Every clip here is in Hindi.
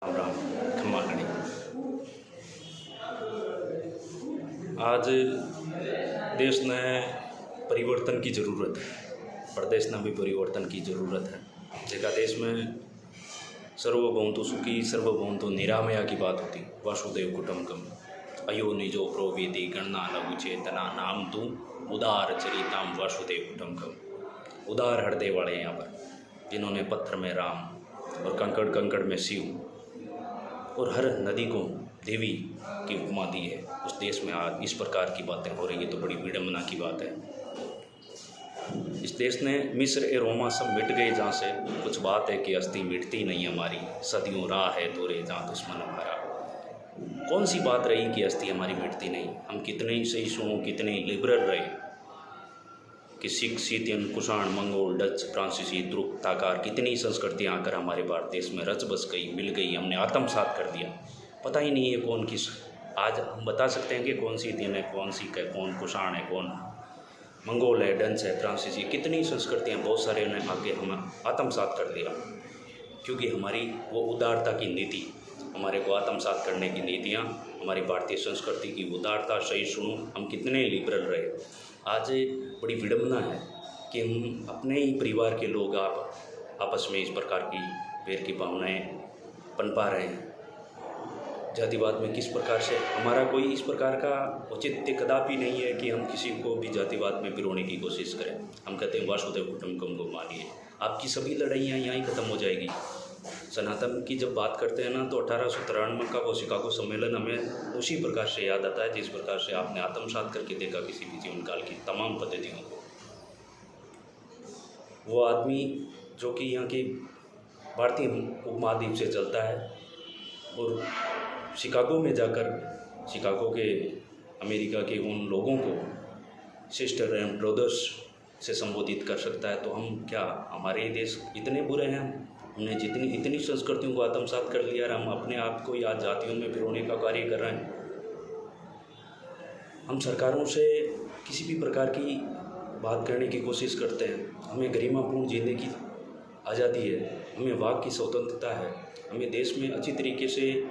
राम राम खम्मागणी। आज देश ने परिवर्तन की ज़रूरत है, प्रदेश ने भी परिवर्तन की ज़रूरत है। जेका देश में सर्वभौमतो सुखी सर्वभौमतो निरामया की बात होती। वासुदेव कुटुंबकम अयो निजो प्रोवेदी गणना लघु चेतना नाम तू उदार चरिताम वासुदेव कुटुंबकम। उदार हृदय वाले यहाँ पर, जिन्होंने पत्थर में राम और कंकड़ कंकड़ में शिव और हर नदी को देवी की उपमा दी है, उस देश में आज इस प्रकार की बातें हो रही है तो बड़ी विडम्बना की बात है। इस देश ने मिस्र ए रोमा सब मिट गए जहाँ से कुछ बात है कि अस्थि मिटती नहीं हमारी, सदियों राह है तोरे जहाँ दुश्मन हमारा। कौन सी बात रही कि अस्थि हमारी मिटती नहीं? हम कितने ही सहिष्णु, कितने ही लिबरल रहे कि सिख, सीतियन, कुषाण, मंगोल, डच, फ्रांसीसी, तुर्क, ताकार, कितनी संस्कृतियाँ आकर हमारे भारत देश में रच बस गई, मिल गई, हमने आत्मसात कर दिया। पता ही नहीं है कौन किस। आज हम बता सकते हैं कि कौन सी दिन है, कौन सिख है, कौन कुषाण है, कौन मंगोल है, डच है, फ्रांसीसी, कितनी संस्कृतियाँ, बहुत सारे ने आगे हम आत्मसात कर दिया। क्योंकि हमारी वो उदारता की नीति, हमारे को आत्मसात करने की नीतियाँ, हमारी भारतीय संस्कृति की उदारता, सहिष्णु, हम कितने लिबरल रहे। आज बड़ी विडम्बना है कि हम अपने ही परिवार के लोग आपस में इस प्रकार की वैर की भावनाएं पनपा रहे हैं। जातिवाद में किस प्रकार से हमारा कोई इस प्रकार का औचित्य कदापि नहीं है कि हम किसी को भी जातिवाद में पिरोने की कोशिश करें। हम कहते हैं वासुदेव कुटुंबकम को मानिए, आपकी सभी लड़ाइयाँ यहाँ ही ख़त्म हो जाएगी। सनातन की जब बात करते हैं ना, तो 1893 का वो शिकागो सम्मेलन हमें उसी प्रकार से याद आता है जिस प्रकार से आपने आत्मसात करके देखा किसी भी जीवन काल की तमाम पद्धतियों को। वो आदमी जो कि यहाँ के भारतीय उपमहाद्वीप से चलता है और शिकागो में जाकर शिकागो के अमेरिका के उन लोगों को सिस्टर एंड ब्रदर्स से संबोधित कर सकता है, तो हम क्या, हमारे देश इतने बुरे हैं? हमने इतनी संस्कृतियों को आत्मसात कर लिया और हम अपने आप को या जातियों में पिरोने का कार्य कर रहे हैं। हम सरकारों से किसी भी प्रकार की बात करने की कोशिश करते हैं। हमें गरिमापूर्ण जीने की आज़ादी है, हमें वाक की स्वतंत्रता है, हमें देश में अच्छी तरीके से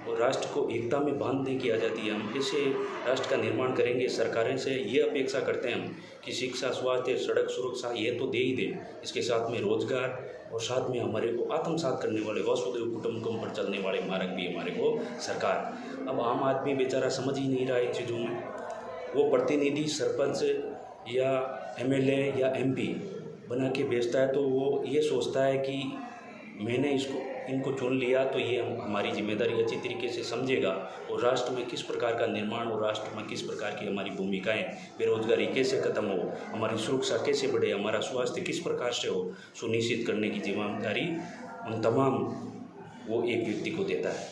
और राष्ट्र को एकता में बांधने की आज़ादी है। हम कैसे राष्ट्र का निर्माण करेंगे? सरकारें से ये अपेक्षा करते हैं हम कि शिक्षा, स्वास्थ्य, सड़क सुरक्षा ये तो दे ही दें, इसके साथ में रोजगार और साथ में हमारे को आत्मसात करने वाले वासुदेव कुटुंबकम पर चलने वाले मार्ग भी हमारे को सरकार। अब आम आदमी बेचारा समझ ही नहीं रहा इन चीज़ों में। वो प्रतिनिधि, सरपंच या एमएलए या एमपी बना के भेजता है तो वो ये सोचता है कि मैंने इनको चुन लिया तो ये हमारी जिम्मेदारी अच्छी तरीके से समझेगा और राष्ट्र में किस प्रकार का निर्माण और राष्ट्र में किस प्रकार की हमारी भूमिकाएं, बेरोजगारी कैसे ख़त्म हो, हमारी सुरक्षा कैसे बढ़े, हमारा स्वास्थ्य किस प्रकार से हो, सुनिश्चित करने की जिम्मेदारी उन तमाम वो एक व्यक्ति को देता है।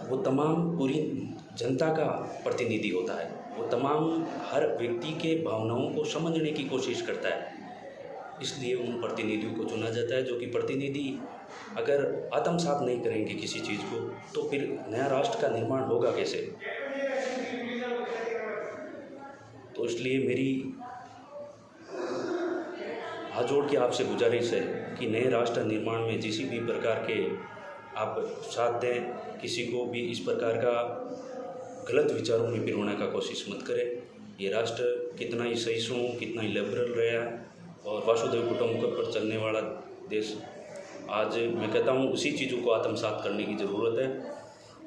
वो तमाम पूरी जनता का प्रतिनिधि होता है। वो तमाम हर व्यक्ति के भावनाओं को समझने की कोशिश करता है, इसलिए उन प्रतिनिधियों को चुना जाता है। जो कि प्रतिनिधि अगर आत्मसात नहीं करेंगे किसी चीज़ को तो फिर नया राष्ट्र का निर्माण होगा कैसे? तो इसलिए मेरी हाथ जोड़ के आपसे गुजारिश है कि नए राष्ट्र निर्माण में किसी भी प्रकार के आप साथ दें, किसी को भी इस प्रकार का गलत विचारों में पिरोने का कोशिश मत करें। ये राष्ट्र कितना ही सहिष्णु, कितना ही लिबरल रहा और वासुदेव कुटुंबकम पर चलने वाला देश, आज मैं कहता हूँ उसी चीज़ों को आत्मसात करने की ज़रूरत है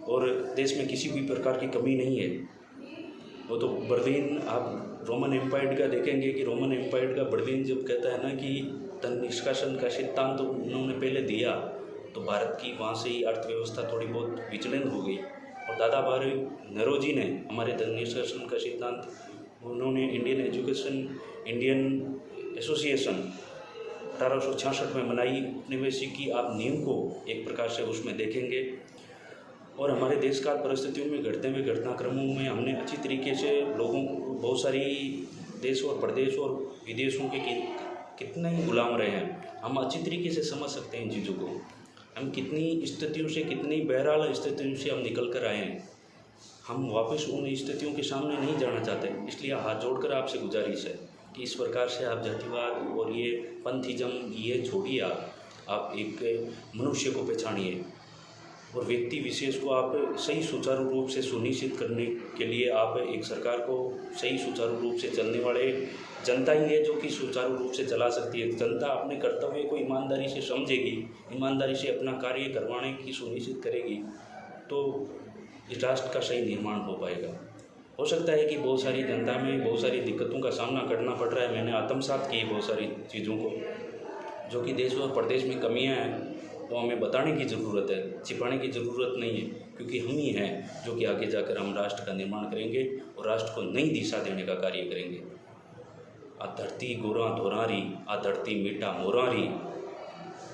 और देश में किसी भी प्रकार की कमी नहीं है। वो तो बर्लिन, आप रोमन एम्पायर का देखेंगे कि रोमन एम्पायर का बर्लिन जब कहता है ना कि धन निष्कासन का सिद्धांत तो उन्होंने पहले दिया, तो भारत की वहाँ से ही अर्थव्यवस्था थोड़ी बहुत विचलन हो गई और दादा भाई नौरोजी ने हमारे धन निष्कासन का सिद्धांत, उन्होंने इंडियन एसोसिएशन 1866 में बनाई, उपनिवेशिक की आप नींव को एक प्रकार से उसमें देखेंगे। और हमारे देश काल परिस्थितियों में घटते हुए घटनाक्रमों में हमने अच्छी तरीके से लोगों को, बहुत सारी देश और प्रदेश और विदेशों के कितने ही गुलाम रहे हैं, हम अच्छी तरीके से समझ सकते हैं इन चीज़ों को। हम कितनी स्थितियों से, कितनी बहरहाल स्थितियों से हम निकल कर आए हैं, हम वापस उन स्थितियों के सामने नहीं जाना चाहते। इसलिए हाथ जोड़कर आपसे गुजारिश है कि इस प्रकार से आप जातिवाद और ये पंथीज़म ये छोड़िए, आप एक मनुष्य को पहचानिए। और व्यक्ति विशेष को आप सही सुचारू रूप से सुनिश्चित करने के लिए आप एक सरकार को सही सुचारू रूप से चलने वाले जनता ही है जो कि सुचारू रूप से चला सकती है। जनता अपने कर्तव्य को ईमानदारी से समझेगी, ईमानदारी से अपना कार्य करवाने की सुनिश्चित करेगी, तो इस राष्ट्र का सही निर्माण हो पाएगा। हो सकता है कि बहुत सारी जनता में बहुत सारी दिक्कतों का सामना करना पड़ रहा है। मैंने आत्मसात की बहुत सारी चीज़ों को, जो कि देश और प्रदेश में कमियां हैं, वो हमें बताने की ज़रूरत है, छिपाने की ज़रूरत नहीं है, क्योंकि हम ही हैं जो कि आगे जाकर हम राष्ट्र का निर्माण करेंगे और राष्ट्र को नई दिशा देने का कार्य करेंगे। आ धरती गोरा धोरारी, आ धरती मीठा मोरारी,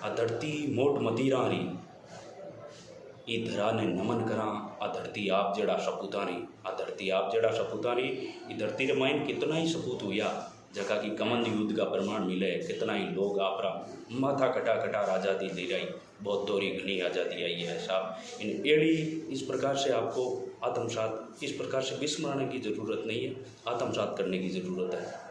आ धरती मोट मदिरारी, ई धरा ने नमन करा, आ धरती आप जड़ा सपूतानी, आ धरती आप जड़ा सपूतानी। ई धरती रे माइन कितना ही सपूत हुआ जगह की कमंद युद्ध का प्रमाण मिले, कितना ही लोग आपरा माथा कटा कटा आज़ादी दे रही, बहुत दोरी घनी आज़ादी आई है साहब। इन एड़ी इस प्रकार से आपको आत्मसात, इस प्रकार से विस्मरण की ज़रूरत नहीं है, आत्मसात करने की ज़रूरत है।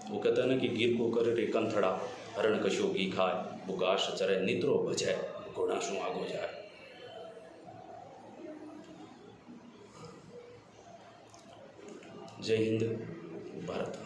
वो कहता है ना कि गिर को करे रेकन थड़ा, हरण कशो घी खाए, बुगाश चरे निद्रो भजे, घोड़ा सु आगो जाए। जय हिंद, भारत।